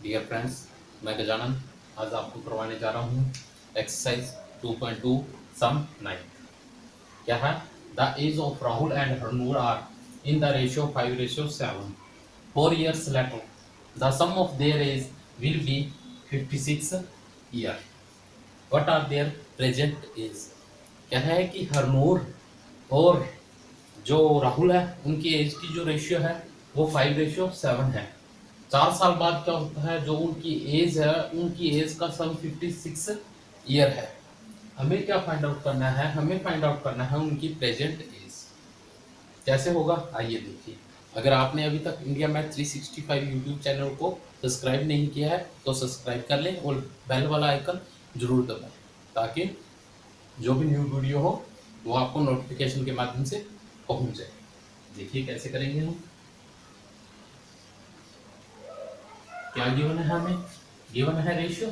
Dear friends, मैं गजानन आज आपको करवाने जा रहा हूँ एक्सरसाइज 2.2 सम 9। क्या है? The age of Rahul and Harnoor are in the ratio 5:7. 4 years later, the sum of their age will be 56 year. What are their present age? क्या है कि हरनूर और जो राहुल है उनकी एज की जो रेशियो है वो 5:7 है। 4 साल बाद क्या होता है, जो उनकी एज है उनकी एज का सम 56 ईयर है। हमें क्या फाइंड आउट करना है? हमें फाइंड आउट करना है उनकी प्रेजेंट एज। कैसे होगा आइए देखिए। अगर आपने अभी तक इंडिया मैथ 365 यूट्यूब चैनल को सब्सक्राइब नहीं किया है तो सब्सक्राइब कर लें और बेल वाला आइकन जरूर दबाएं ताकि जो भी न्यू वीडियो हो वो आपको नोटिफिकेशन के माध्यम से पहुंच जाए। देखिए कैसे करेंगे हम। क्या गिवन है? हमें गिवन है ratio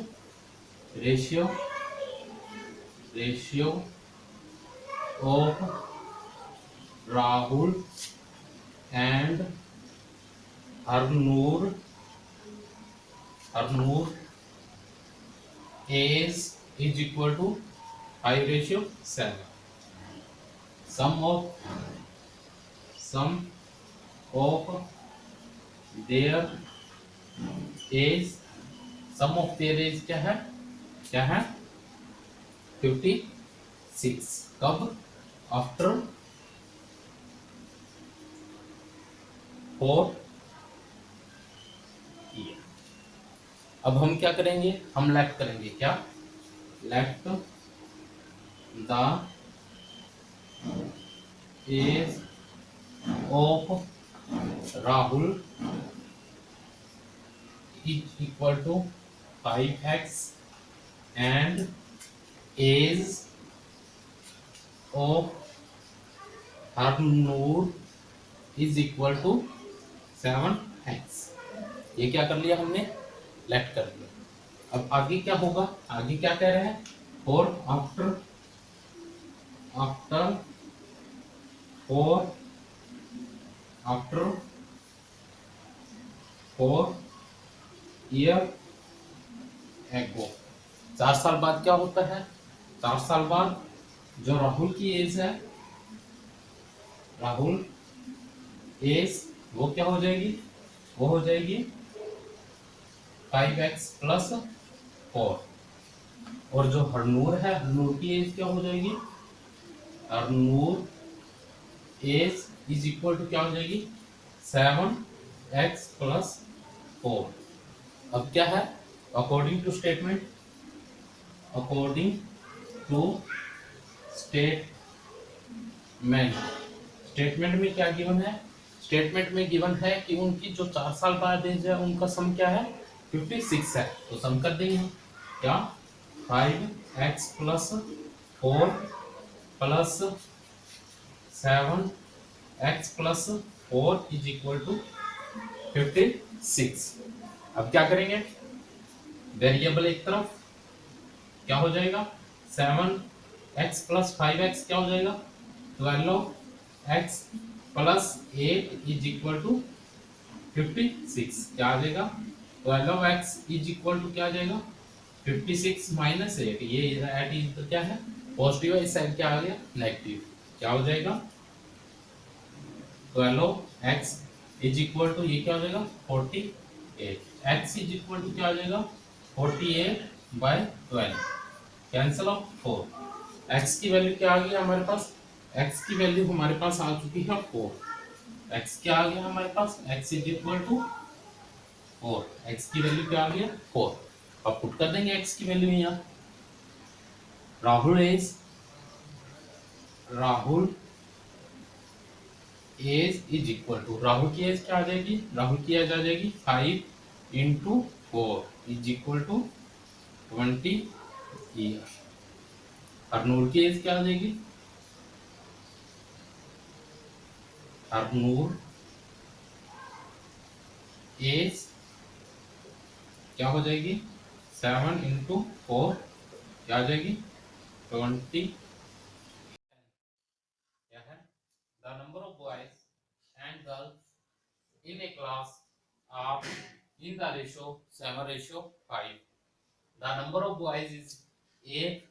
ratio ratio of Rahul and Harnoor age is equal to 5:7. Sum of their age क्या है? 56. कब? After 4 year. अब हम क्या करेंगे? हम लेफ्ट करेंगे। क्या? Left the age of Rahul is equal to 5x and age of Harnoor is equal to 7x. ये क्या कर लिया हमने? लेफ्ट कर दिया। अब आगे क्या होगा? आगे क्या कह रहे हैं? और आफ्टर आफ्टर 4 ईयर एगो। 4 साल बाद क्या होता है? 4 साल बाद जो राहुल की एज है, राहुल एज वो क्या हो जाएगी? वो हो जाएगी 5x प्लस 4। और जो हरनूर है, हरनूर की एज क्या हो जाएगी? Harnoor age is equal to क्या हो जाएगी? 7x plus 4। अब क्या है? अकॉर्डिंग टू स्टेटमेंट स्टेटमेंट में क्या गिवन है? स्टेटमेंट में गिवन है कि उनकी जो 4 साल बाद एज है उनका सम क्या है? 56 है। तो सम कर देंगे हम। क्या? 5x plus 4 plus 7x plus 4 is equal to 56। अब क्या करेंगे? वेरिएबल एक तरफ क्या हो जाएगा? 7x प्लस 5x क्या हो जाएगा? 12x plus 8 is equal to 56। क्या आ जाएगा? 12x इज इक्वल टू क्या आ जाएगा? 56 माइनस 8। ये 8 इधर क्या है? पॉजिटिव है, इस साइड क्या आ गया? नेगेटिव। क्या हो जाएगा? 12x इज इक्वल टू ये क्या हो जाएगा? 48। x इज इक्वल टू क्या आ जाएगा? 48/12। Cancel of 4। x की वैल्यू क्या आ गई हमारे पास? x की वैल्यू हमारे पास आ चुकी है 4। x क्या आ गया हमारे पास? x is equal to 4। x की वैल्यू क्या आ गया? 4। अब पुट कर देंगे x की वैल्यू यहाँ। Rahul age is equal to, Rahul की एज क्या आ जाएगी? राहुल की एज आ जाएगी 5 into 4 is equal to 20 year. Harnoor की एज क्या आ जाएगी? हरनूर एज क्या हो जाएगी? 7 इंटू 4 क्या आ जाएगी? 20। क्या है? The number of boys and girls in A class of in the ratio 7:5. The number of boys is 8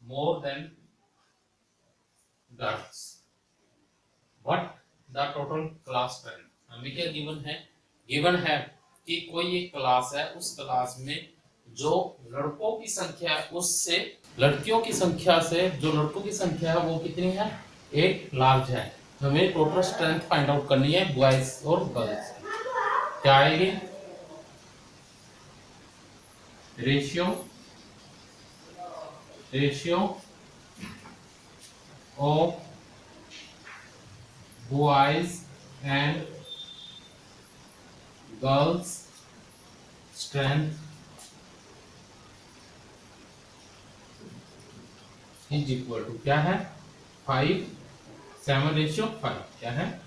more than girls. What the total class strength? हमें क्या गिवन है? गिवन है कि कोई एक क्लास है, उस क्लास में जो लड़कों की संख्या है उससे लड़कियों की संख्या से जो लड़कों की संख्या है वो कितनी है? 8 लार्ज है। हमें टोटल स्ट्रेंथ फाइंड आउट करनी है बॉयज और गर्ल्स। क्या आएगी? Ratio of boys and girls strength is equal to क्या है? 5 7:5। क्या है?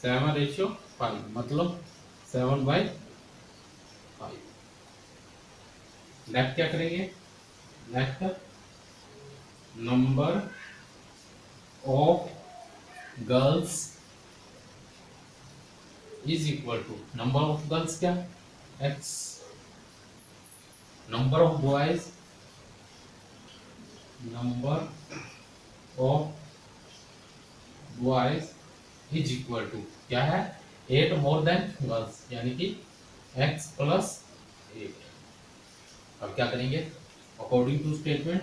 7:5 मतलब 7/5। लेफ्ट क्या करेंगे? Left number of girls is equal to number of girls क्या? x, number of boys is equal to क्या है? 8 मोर देन गर्ल्स, यानी कि x + 8। अब क्या करेंगे? अकॉर्डिंग टू स्टेटमेंट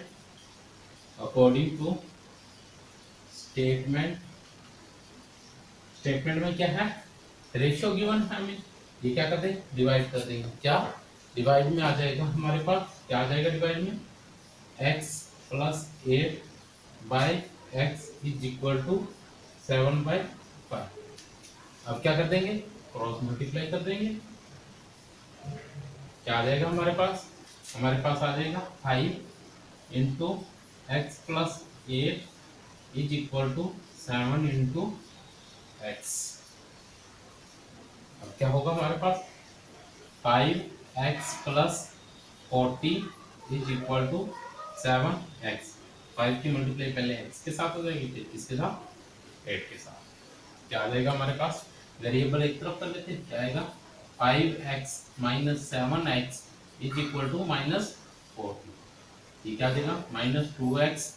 में क्या है? रेशियो गिवन है हमें, ये क्या कर दें? डिवाइड कर देंगे। क्या डिवाइड में आ जाएगा हमारे पास? क्या आ जाएगा डिवाइड में? x + 8/x is equal to 7/5। अब क्या कर देंगे? क्रॉस मल्टीप्लाई कर देंगे। क्या आ जाएगा हमारे पास? हमारे पास आ जाएगा 5 into x + 8 is equal to 7 into x। अब क्या होगा हमारे पास? 5x + 40 is equal to 7x। 5 की मल्टीप्लाई पहले x के साथ हो जाएगी, फिर किसके साथ? 8 के साथ। क्या आ जाएगा हमारे पास? वेरिएबल एक तरफ कर लेते हैं। क्या आएगा? 5x - 7x is equal to -40। ये क्या देगा? -2x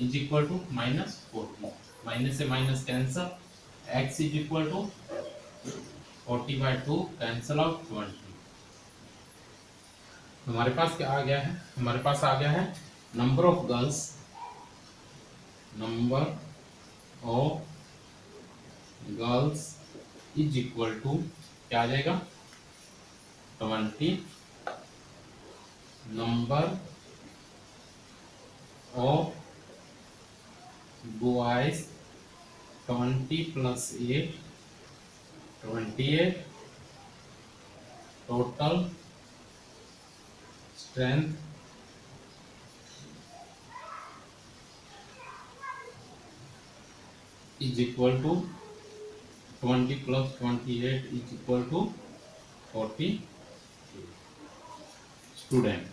is equal to -40। Minus से minus cancel, x is equal to 40/2 cancel out 20। हमारे पास क्या आ गया है? हमारे पास आ गया है number of girls is equal to क्या आ जाएगा? 20 number of boys 20 + 8 28 total strength is equal to 20 + 28 is equal to 40 student.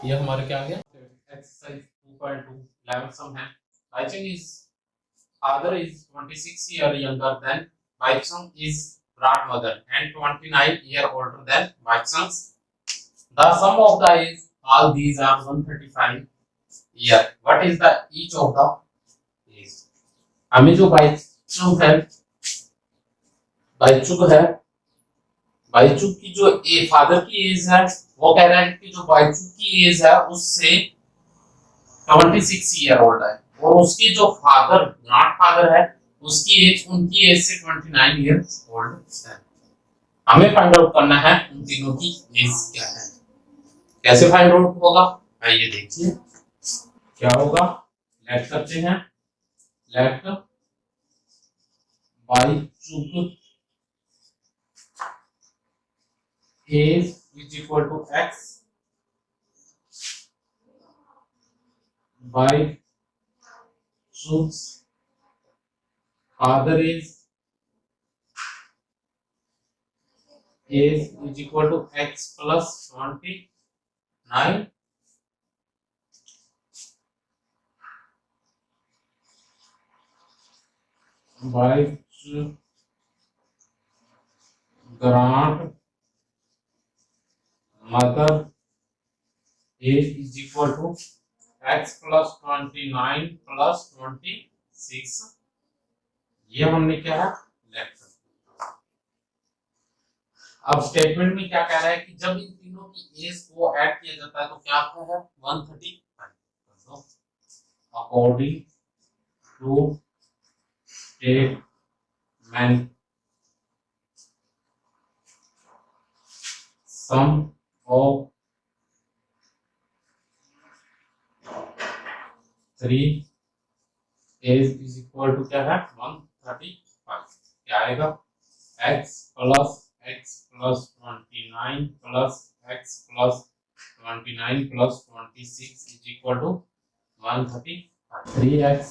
ये हमारे क्या आ गया? एक्सरसाइज 2.2 11 सम है। Baichung is father is 26 year younger than Baichung is grandmother and 29 year older than Baichung's. The sum of the age all these are 135 year. What is the each of the age? हमें जो बाइचुक है बाइचुक की जो father की as है वो कह रहा है कि जो बाइचुक की एज है उससे 26 ईयर ओल्ड है, और उसके जो ग्रैंड फादर है उसकी एज उनकी एज से 29 ईयर ओल्ड है। हमें फाइंड आउट करना है उन तीनों की एज क्या है। कैसे फाइंड आउट होगा? आइए देखिए क्या होगा। लेट करते हैं। लेट बाइचुक age is equal to x by Chuk's father is equal to x plus 29 by grandmother age is equal to x plus 29 plus 26। ये हमने क्या है लेफ्ट। अब स्टेटमेंट में क्या कह रहा है कि जब इन तीनों की एज को ऐड किया जाता है तो क्या आता है 135। According to statement sum of 3 age is equal to क्या है 135। क्या आएगा x plus 29 plus x plus 29 plus 26 is equal to 135। 3x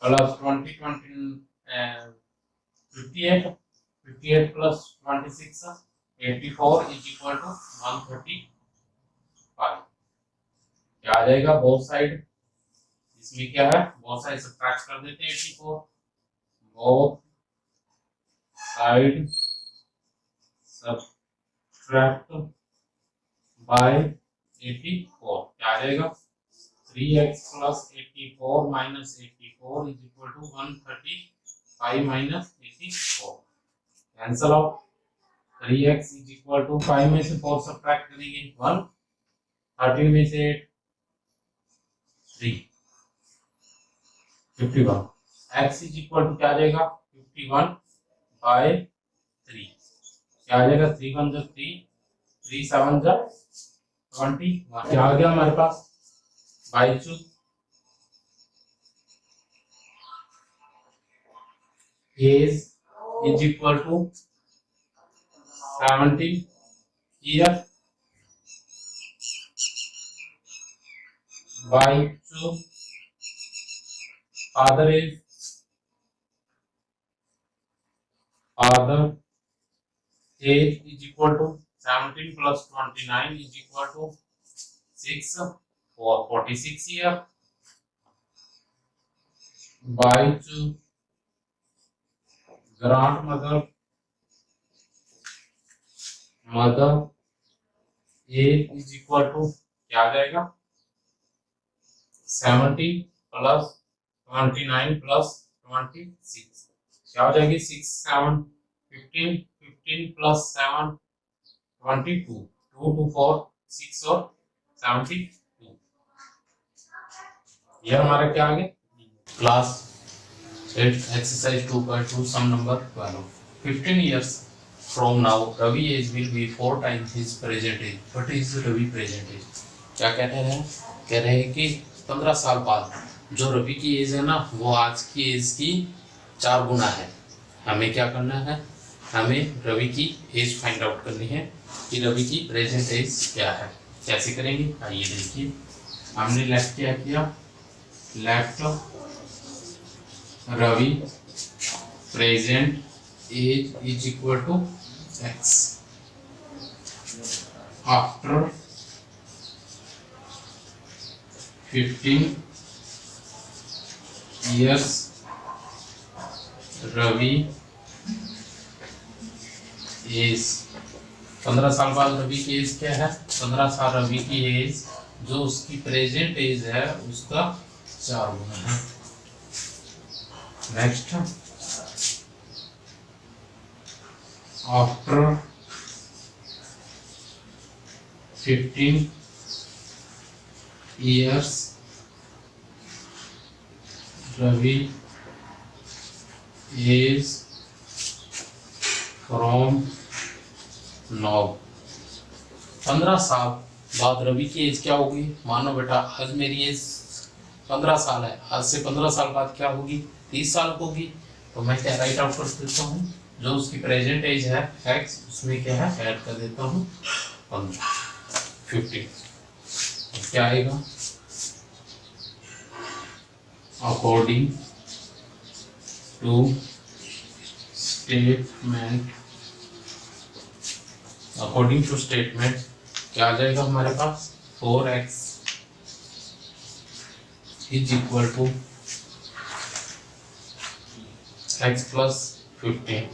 plus 58 plus 26 84 is equal to 135। क्या आ जाएगा बोथ साइड, इसमें क्या है बोथ साइड सब्ट्रैक्ट कर देते हैं 84। Both side subtract by 84। क्या आ जाएगा 3x plus 84 minus 84 is equal to 135 minus 84। Cancel out. 3x is equal to 5 में से 4 सब्ट्रैक्ट करेंगे 1, 13 में से 8 3 51। x इज इक्वल टू क्या आ जाएगा 51 बाय 3। क्या आ जाएगा 3 1 3 3 7 21। क्या आ गया हमारे पास बाई चू age is equal to 17 year by two father age is equal to 17 plus 29 is equal to 6 for 46 year by 2 grandmother age is equal to क्या आ जाएगा 70 plus 29 plus 26। क्या हो जाएगी 6 7 15 15 plus 7 22 2 2 4 6 और 72। ये हमारा क्या आ गया class 8 exercise 2.2 sum number 12। 15 years from now Ravi age will be 4 times his present age। What is Ravi present age? क्या कह रहे हैं कि 15 साल बाद जो रवि की एज है ना वो आज की एज की 4 गुना है। हमें क्या करना है, हमें रवि की एज फाइंड आउट करनी है कि रवि की प्रेजेंट एज क्या है। कैसे करेंगे आइए देखिए। हमने लेफ्ट क्या किया, left Ravi present age is equal to x. After 15 years Ravi age 15 साल बाद रवि की एज क्या है 15 साल रवि की एज जो उसकी प्रेजेंट एज है उसका 4 गुना है। Next after 15 years Ravi age from now. 15 साल बाद रवि की एज क्या होगी, मानो बेटा आज मेरी एज 15 साल है, आज से 15 साल बाद क्या होगी 30 साल होगी। तो मैं क्या राइट आउट कर देता हूँ, जो उसकी प्रेजेंट एज है x उसमें क्या है ऐड कर देता हूँ 15। क्या आएगा according to statement, according to statement क्या आ जाएगा हमारे पास 4x is equal to x plus 15।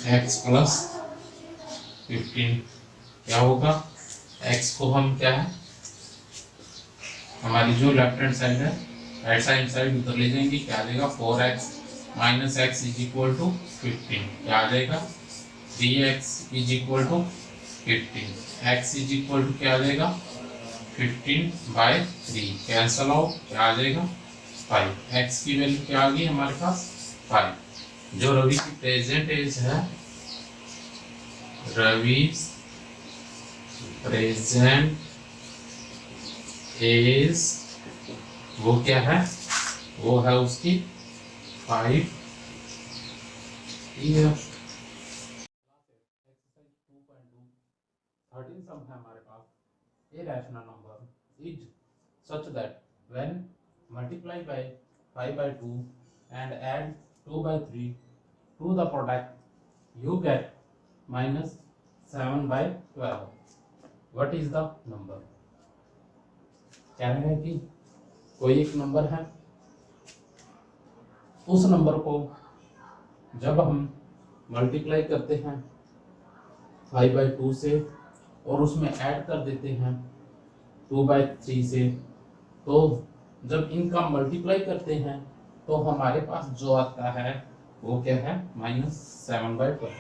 x plus 15 क्या होगा, x को हम क्या है, हमारी जो लेफ्ट हैंड साइड है, राइट हैंड साइड उधर ले जाएंगे, क्या आ जाएगा 4x minus x is equal to 15, क्या आ जाएगा 3x is equal to 15, x is equal to क्या आ जाएगा 15/3, कैंसल आउट, क्या आ जाएगा 5, x की वैल्यू क्या आ गई हमारे पास 5। जो रवि की प्रेजेंट एज है, रवि प्रेजेंट एज वो क्या है, वो है उसकी 5 ईयर। एक्सरसाइज 2.2 13 सम है हमारे पास, a rational number is such that when multiply by 5/2 and add 2/3 to the product you get minus 7/12, what is the number। कहना है कि कोई एक नंबर है, उस नंबर को जब हम मल्टीप्लाई करते हैं 5/2 से और उसमें ऐड कर देते हैं 2/3 से, तो जब इनका मल्टीप्लाई करते हैं तो हमारे पास जो आता है वो क्या है -7/12।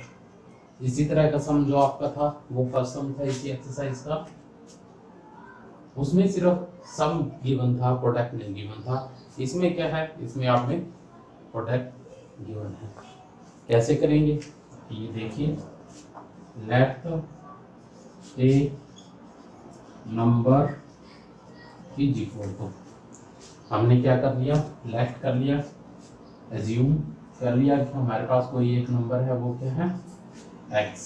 इसी तरह का सम जो आपका था वो फर्स्ट सम था इसी एक्सरसाइज का, उसमें सिर्फ सम गिवन था, प्रोडक्ट नहीं गिवन था। इसमें क्या है, इसमें आपने प्रोडक्ट गिवन है। कैसे करेंगे ये देखिए, let a number is equal to, हमने क्या कर लिया, लेट कर लिया, एज्यूम कर लिया कि हमारे पास कोई एक नंबर है, वो क्या है x।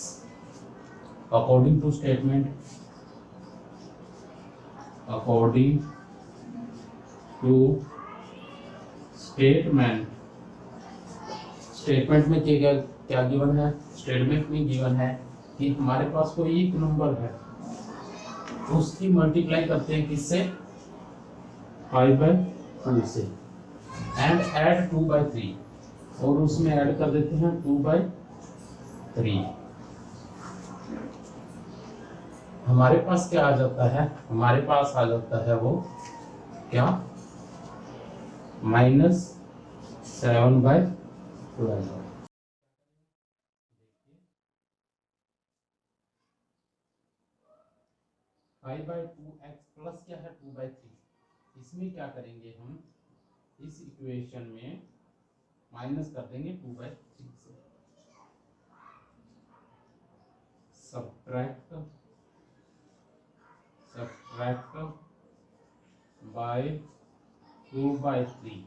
According to statement, according to statement, statement में क्या क्या गिवन है, स्टेटमेंट में गिवन है कि हमारे पास कोई एक नंबर है, उसकी मल्टीप्लाई करते हैं किससे 5/2 से, एंड ऐड 2/3, और उसमें ऐड कर देते हैं 2/3। हमारे पास क्या आ जाता है, हमारे पास आ जाता है वो क्या -7/12। 5/2x प्लस क्या है 2/3, इसमें क्या करेंगे हम, इस इक्वेशन में माइनस कर देंगे 2/3 से, सब्ट्रैक्ट बाय 2/3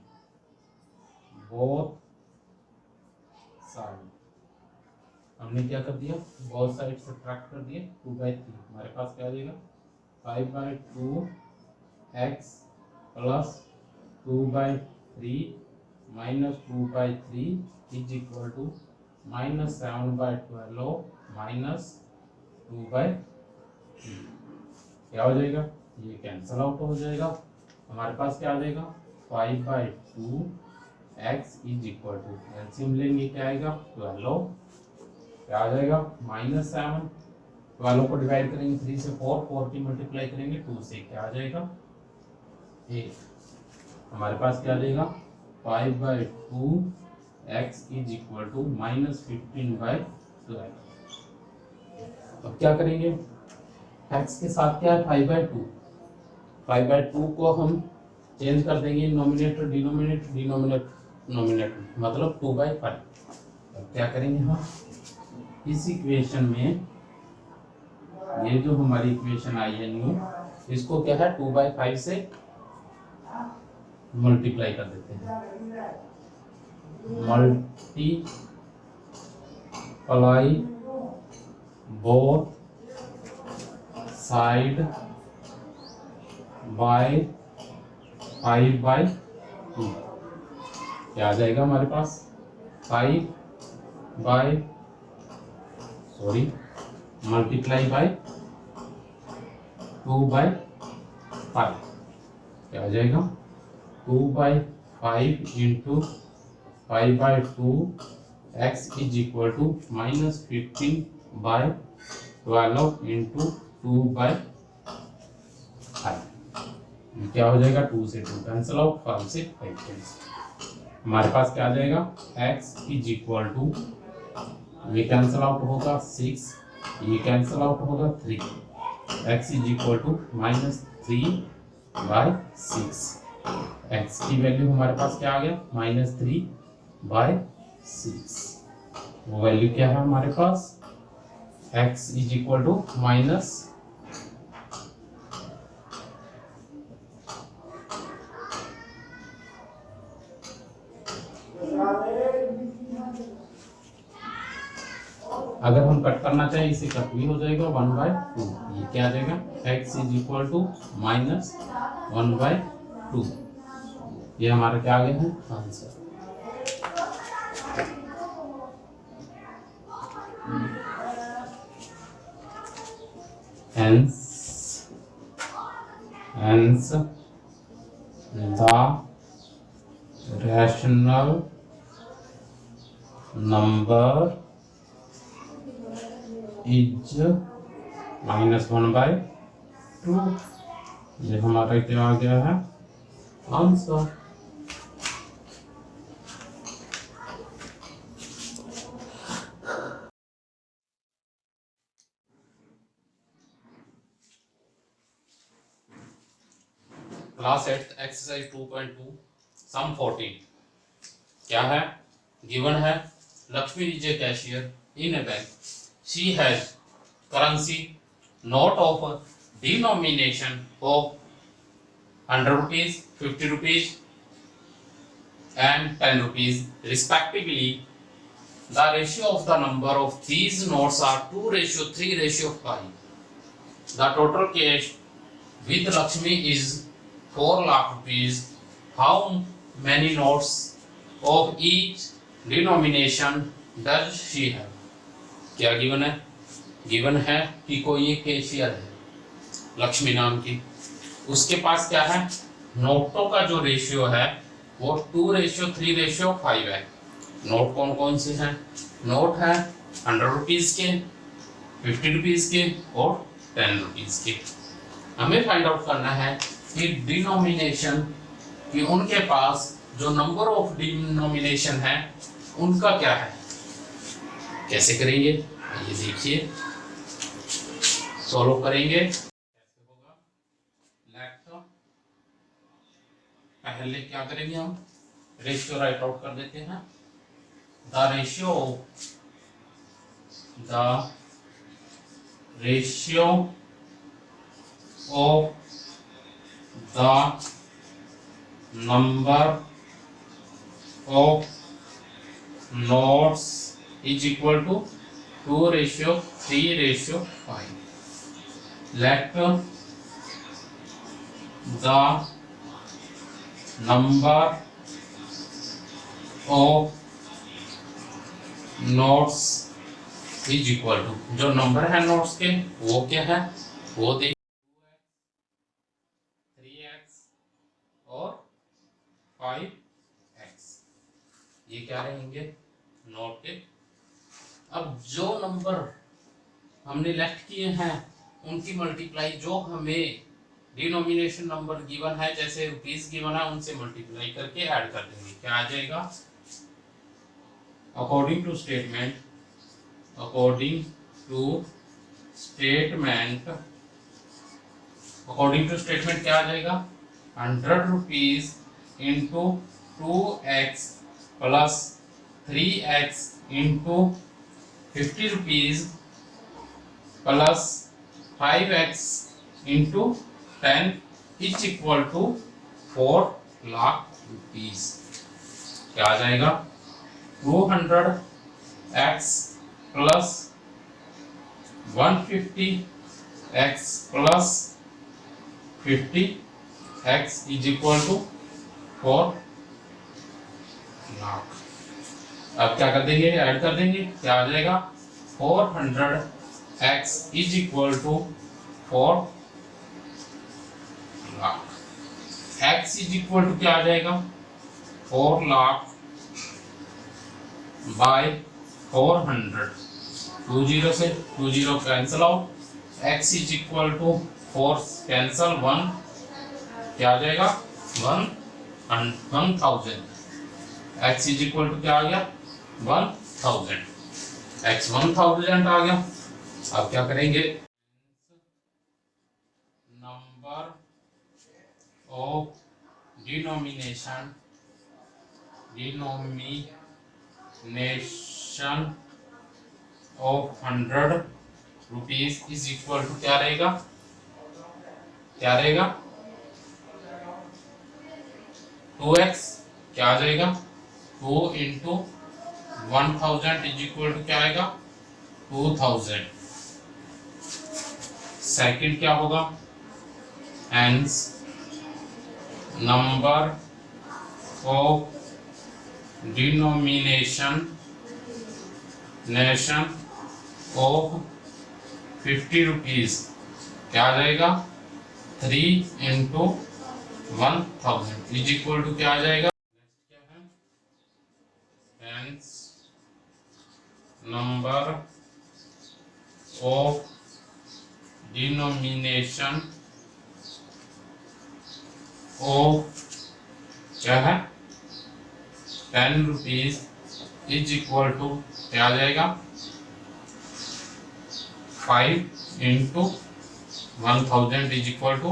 बोथ साइड। हमने क्या कर दिया, बोथ साइड सब्ट्रैक्ट कर दिए 2/3, हमारे पास क्या आ जाएगा 5/2x plus 2/3 minus 2/3 is equal to -7/12 minus 2/3। क्या हो जाएगा, ये कैंसल आउट हो जाएगा, हमारे पास क्या आ जाएगा 5/2x is equal to, LCM लेंगे क्या आएगा 12, क्या आ जाएगा -7, 12 को डिवाइड करेंगे 3 से 4 की मल्टीप्लाई करेंगे 2 से, क्या आ जाएगा 8, हमारे पास क्या आ जाएगा 5/2x इज इक्वल टू -15/12। अब क्या करेंगे, x के साथ क्या है 5/2, 5/2 को हम चेंज कर देंगे नोमिनेटर डिनोमिनेटर, डिनोमिनेटर नोमिनेटर, मतलब 2/5। अब क्या करेंगे हम, इस इक्वेशन में ये जो हमारी इक्वेशन आई है न्यू, इसको क्या है 2/5 से मल्टीप्लाई कर देते हैं, मल्टीप्लाई बोथ साइड बाय 5/2, क्या आ जाएगा हमारे पास मल्टीप्लाई बाय 2/5, क्या आ जाएगा 2/5 into 5/2 x is equal to -15/12 into 2/5। क्या हो जाएगा, 2 से 2 कैंसिल आउट, 5 से 5 कैंसिल। हमारे पास क्या आ जाएगा, x इज इक्वल टू, ये कैंसिल आउट होगा 6, ये कैंसिल आउट होगा 3, x is equal to -3/6। x की वैल्यू हमारे पास क्या आ गया, -3/6। वो वैल्यू क्या है हमारे पास, x is equal to minus अगर हम कट करना चाहें इसे कट भी हो जाएगा 1/2। ये क्या आ जाएगा, x इज इक्वल टू -1/2। ये हमारा क्या आ गया है answer. hence the rational number is -1/2। ये हमारा क्या आ गया है आंसर। क्लास 8 एक्सरसाइज 2.2 सम 14। क्या है, गिवन है Lakshmi is a cashier in A bank, she has currency note of denomination of 100 rupees, 50 rupees and 10 rupees respectively. The ratio of the number of these notes are 2:3:5. The total cash with Lakshmi is 4 lakh rupees. How many notes of each denomination does she have? क्या given है, given है कि कोई एक cashier है लक्ष्मी नाम की, उसके पास क्या है, नोटों का जो रेशियो है वो 2:3:5 है। नोट कौन कौन से हैं, नोट है 100 रुपीज के, 50 रुपीज के और 10 रुपीज के। हमें फाइंड आउट करना है कि डिनोमिनेशन, कि उनके पास जो नंबर ऑफ डिनोमिनेशन है उनका क्या है। कैसे करेंगे ये देखिए, सॉल्व करेंगे कैसे होगा। लेट पहले क्या करेंगे, हम रेशियो राइट आउट कर देते हैं। The ratio of the number of notes is equal to 2:3:5। Let the number of notes is equal to, जो नंबर है नोट्स के वो क्या है, वो देखिए 3x और 5x, ये क्या रहेंगे नोट के। अब जो नंबर हमने लेफ्ट किए हैं उनकी मल्टीप्लाई, जो हमें डिनोमिनेशन नंबर गिवन है जैसे रुपीस गिवन है उनसे मल्टीप्लाई करके ऐड कर देंगे। क्या आ जाएगा, अकॉर्डिंग टू स्टेटमेंट क्या आ जाएगा, 100 रुपीज इंटू 2x प्लस 3x into 50 rupees plus 5x into 10 is equal to 4 lakh rupees. क्या आ जाएगा, 200x plus 150x plus 50x is equal to 4 lakh. अब क्या कर देंगे, ऐड कर देंगे, क्या आ जाएगा, 400x is equal to 4 lakh. x is equal to क्या आ जाएगा, 4 लाख बाय 400। 20 से 20 cancel out, x is equal to 4 cancel 1 क्या आ जाएगा 1000। x इज इक्वल टू क्या आ गया 1000, x 1000 आ गया। अब क्या करेंगे, number of denomination of 100 rupees is equal to क्या रहेगा 2x क्या आ जाएगा 2 इंटू 1000 इज इक्वल टू क्या आएगा 2000। सेकंड क्या होगा, hence number of denomination of 50 rupees क्या आ जाएगा 3 इंटू 1000 इज इक्वल टू क्या आ जाएगा, क्या है, hence number of denomination of क्या है 10 रुपीज इज इक्वल टू क्या आ जाएगा 5 into 1000 is equal to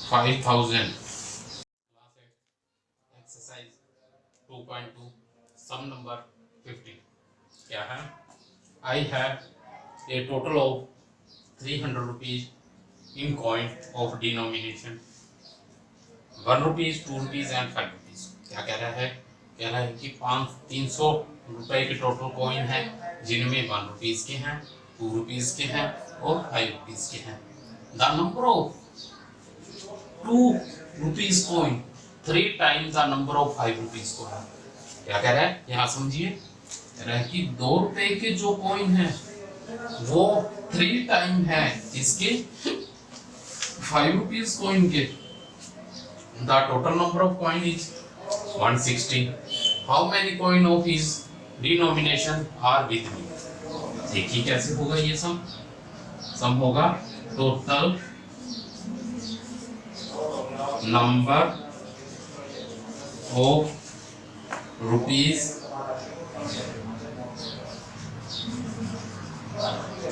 5000। Exercise 2.2 sum number 15 क्या है, I have a total of 300 rupees in coin of denomination 1 rupees 2 rupees and 5 rupees. क्या कह रहा है कि 300 रुपए के टोटल कॉइन है जिनमें 1 रुपीज के हैं 2 रुपीज के हैं और 5 रुपीज के हैं। The number of 2 rupees coin 3 times the number of 5 rupees coin. क्या कह रहा है, यहाँ समझिए, कह रहा है कि 2 रुपए के जो कॉइन है वो 3 टाइम है इसके 5 रुपीज कॉइन के। The total number of coin is 160। How many coin of his denomination are with me. देखिए कैसे होगा ये सम होगा total number of rupees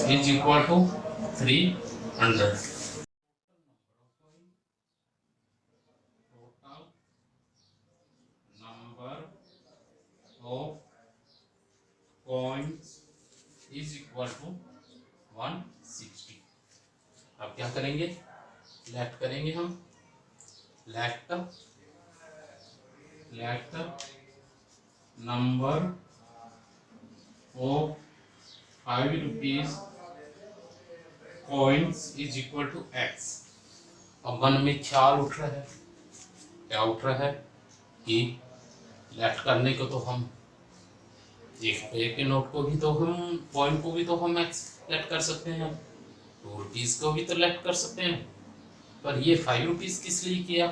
is equal to 300। coins is equal to 160। अब क्या करेंगे, लेट करेंगे हम, let number of 5 rupees coins is equal to x। अब मन में ख्याल उठ रहा है, क्या उठ रहा है कि लेट करने को तो हम 1 रुपये के नोट को भी तो हम कॉइन को भी तो हम लेट कर सकते हैं, 2 रुपीज को भी तो लेट कर सकते हैं, पर ये 5 रुपीज किस लिए किया,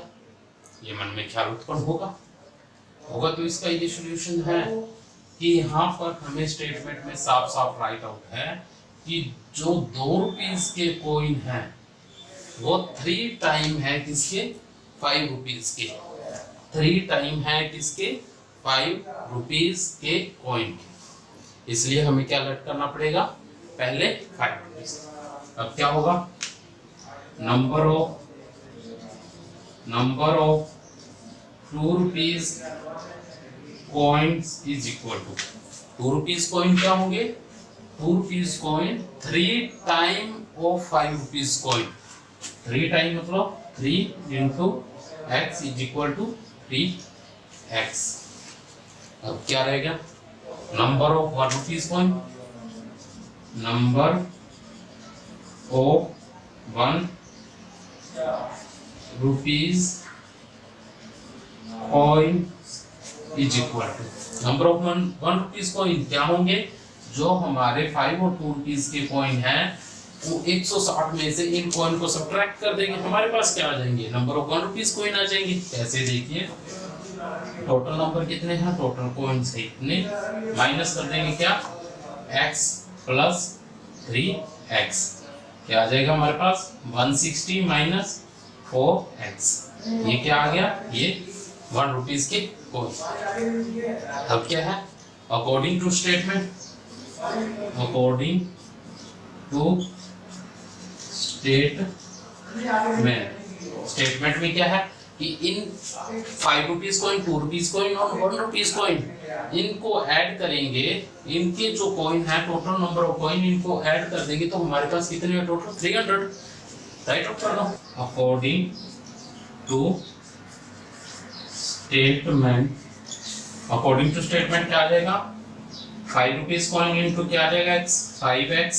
ये मन में ख्याल उत्पन्न होगा। तो इसका ये सॉल्यूशन है कि यहाँ पर हमें स्टेटमेंट में साफ साफ राइट आउट है कि जो 2 रुपीज के कॉइन हैं वो 3 टाइम है किसके 5 रुपीज के, 3 टाइम है किसके 5 रुपीज के कॉइन के। इसलिए हमें क्या लेट करना पड़ेगा, पहले 5 रुपीज। अब क्या होगा, number of 2 rupees coins is equal to 2 rupees coin क्या होंगे, 2 rupees coin 3 time of 5 rupees coin. 3 time मतलब 3 into x is equal to 3x। अब क्या रहेगा, number of 1 rupees coin, number of 1 rupees coin is equal to number of 1 rupees coin क्या होंगे, जो हमारे 5 और 2 रुपीज के कॉइन हैं वो 160 में से इन कॉइन को सब्ट्रैक्ट कर देंगे, हमारे पास क्या आ जाएंगे, नंबर ऑफ 1 रुपीज कॉइन आ जाएंगे। कैसे, देखिए टोटल नंबर कितने हैं, टोटल कॉइन्स है इतने, माइनस कर देंगे क्या, x प्लस 3x, क्या आ जाएगा हमारे पास 160 माइनस 4x, ये क्या आ गया, ये 1 रुपीज के कॉइन। अब क्या है, according to statement, according to statement में क्या है कि इन 5 रुपीज कॉइन, 2 रुपीज कॉइन और 1 रुपीज कॉइन, इनको ऐड करेंगे, इनके जो कॉइन है टोटल नंबर ऑफ कॉइन, इनको ऐड कर देंगे तो हमारे पास कितने हैं टोटल 300, राइट आउट कर लो। According to statement, according to statement क्या आ जाएगा, 5 रुपीज कॉइन इंटू क्या आ जाएगा x, 5x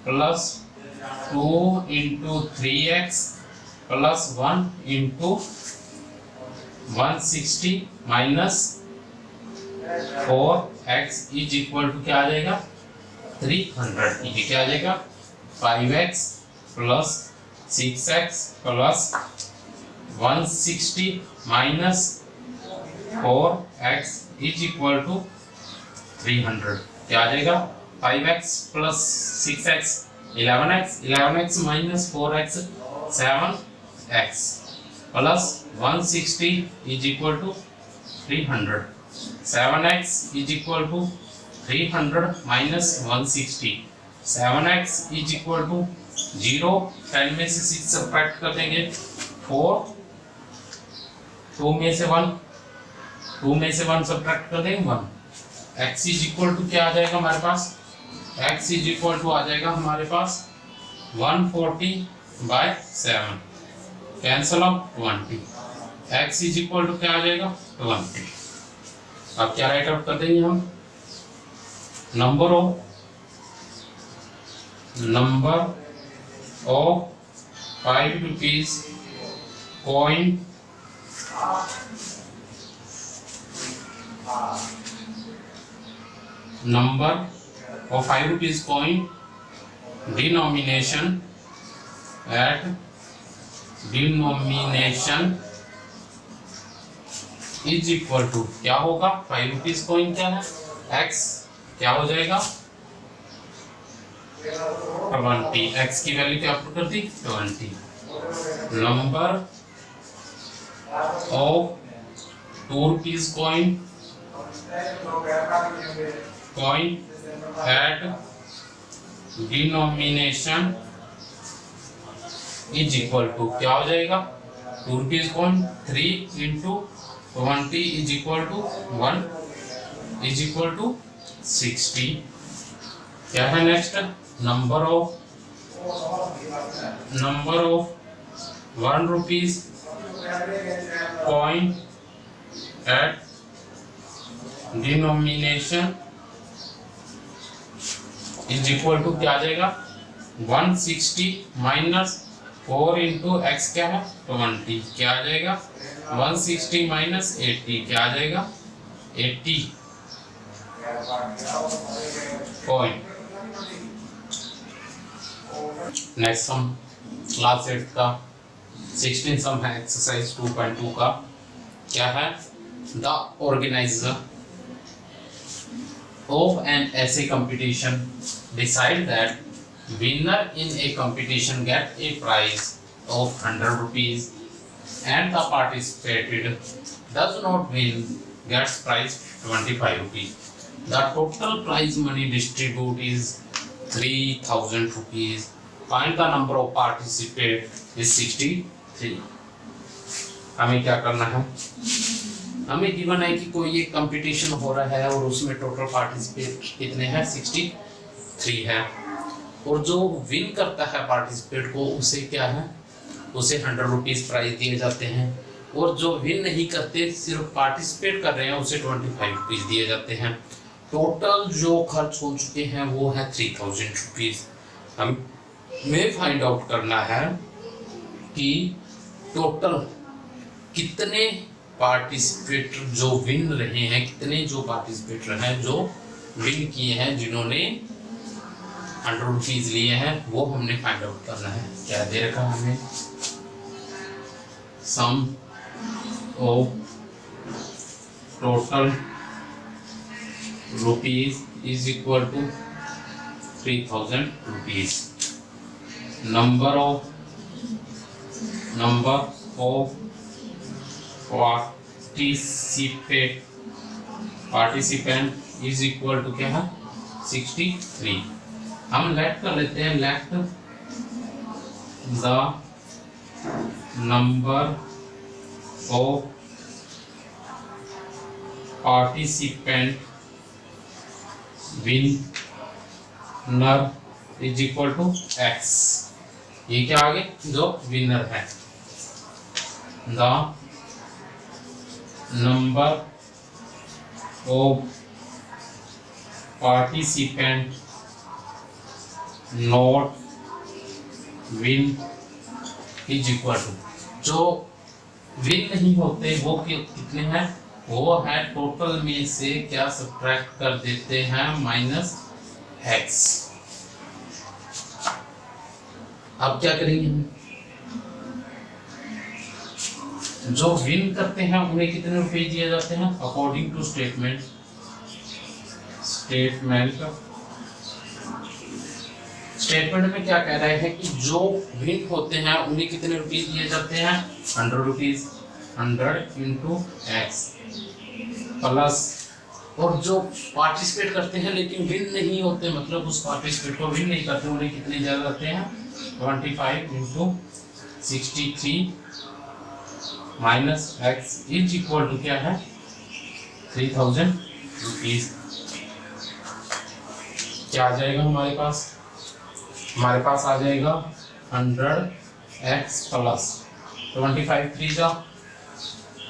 plus 2 into 3x plus 1 into 160 minus 4x is equal to क्या आ जाएगा 300, ये क्या आ जाएगा 5x plus 6x plus 160 minus 4x is equal to 300, क्या आ जाएगा 5x plus 6x 11x, 11x minus 4x 7x plus 160 is equal to 300, 7x is equal to 300 minus 160, 7x is equal to 0, 10 में से 6 सब्ट्रैक्ट कर देंगे 4, 2 में से 1, 2 में से 1 सब्ट्रैक्ट कर देंगे 1, x इज इक्वल टू क्या आ जाएगा हमारे पास, x इज इक्वल टू आ जाएगा हमारे पास 140/7, cancel of 20, x is equal to क्या आ जाएगा 20। अब क्या राइट आउट कर देंगे हम, number of 5 rupees coin number of 5 rupees coin denomination at denomination is equal to क्या होगा, 5 रुपीज कॉइन क्या है x, क्या हो जाएगा 20, x की वैल्यू क्या पुट कर दी 20, number of 2 rupees coin at denomination is equal to क्या हो जाएगा 2 rupees coin 3 into 20 is equal to 1 is equal to 60, क्या है next, number of 1 rupees coin at denomination is equal to क्या आ जाएगा 160 माइनस 4 इंटू एक्स क्या है 20, क्या आ जाएगा 160 माइनस 80, क्या आ जाएगा 80 पॉइंट। नेक्स्ट सम क्लास 8 का 16 सम है एक्सरसाइज 2.2 का, क्या है, the organiser of an essay competition decide that winner in a competition get a prize of 100 rupees and the participated does not win gets prize 25 rupees. The total prize money distributed is 3000 rupees. Find the number of participants is 63. हमें क्या करना है, हमें given है कि कोई एक competition हो रहा है और उसमें टोटल पार्टिसिपेट कितने हैं 63 है, और जो विन करता है पार्टिसिपेट को उसे क्या है, उसे 100 रुपीज प्राइज दिए जाते हैं, और जो विन नहीं करते सिर्फ पार्टिसिपेट कर रहे हैं उसे 25 रुपीज दिए जाते हैं। टोटल जो खर्च हो चुके हैं वो है 3000 रुपीज। हमें फाइंड आउट करना है कि टोटल कितने पार्टिसिपेटर जो विन रहे हैं, कितने जो पार्टिसिपेटर हैं जो विन किए हैं, जिन्होंने 100 रुपीज लिए हैं, वो हमने फाइंड आउट करना है। क्या दे रखा है हमें, सम of total rupees is equal to 3000 rupees. Number of participant is equal to क्या है 63. हम लेट कर लेते हैं, let the number of participant winner is equal to x. ये क्या आगे जो विनर है, the number of participant not win is equal to, जो विन नहीं होते वो कितने हैं, वो है टोटल में से क्या सब्ट्रैक्ट कर देते हैं माइनस x. अब क्या करेंगे हम, जो विन करते हैं उन्हें कितने रुपए दिए जाते हैं अकॉर्डिंग टू स्टेटमेंट में क्या कह रहे हैं कि जो विन होते हैं उन्हें कितने रुपए दिए जाते हैं 100 रुपीज, 100 इंटू एक्स प्लस, और जो पार्टिसिपेट करते हैं लेकिन विन नहीं होते, मतलब उस पार्टिसिपेट को विन नहीं करते, उन्हें कितने दिए जाते हैं 25 into 63 minus x is equal to क्या है 3000 रुपीज. क्या आ जाएगा हमारे पास, हमारे पास आ जाएगा 100x प्लस 25 3 जा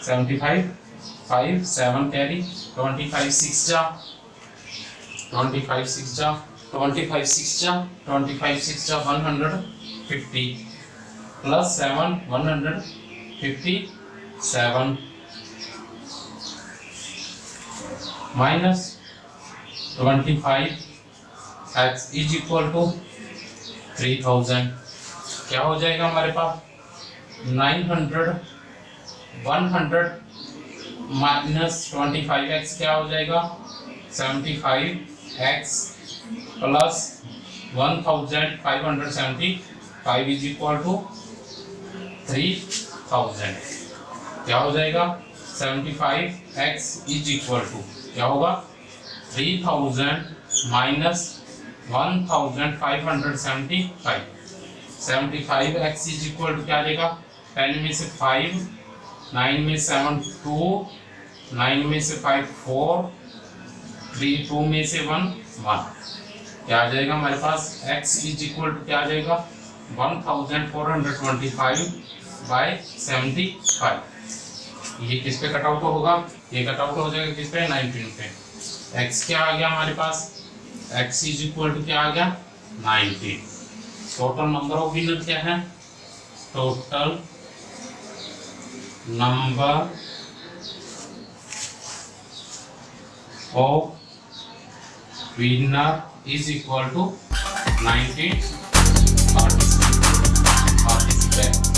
75, 5 7 कैरी 25 6 जा 25 6 जा 25 6 जा 25 6 जा 150 plus 7 157 minus 25 x is equal to 3000. क्या हो जाएगा हमारे पास 900 100 माइनस 25x क्या हो जाएगा 75x plus 1575 is equal to 3000. क्या हो जाएगा 75x इज इक्वल टू क्या होगा 3000 minus 1575, 75x is equal to क्या आ जाएगा 10 में से 5, 9 में 7 2, 9 में से 5 4, 3 2 में से 1 1. क्या आ जाएगा हमारे पास x इज इक्वल टू क्या आ जाएगा 1425 बाय 75. ये किस पे कट आउट होगा, ये कट आउट हो जाएगा किस पे 19 पे. x क्या आ गया हमारे पास x इज इक्वल टू क्या आ गया 90. टोटल नंबर ऑफ विनर क्या है, total number of winner is equal to 90 participant.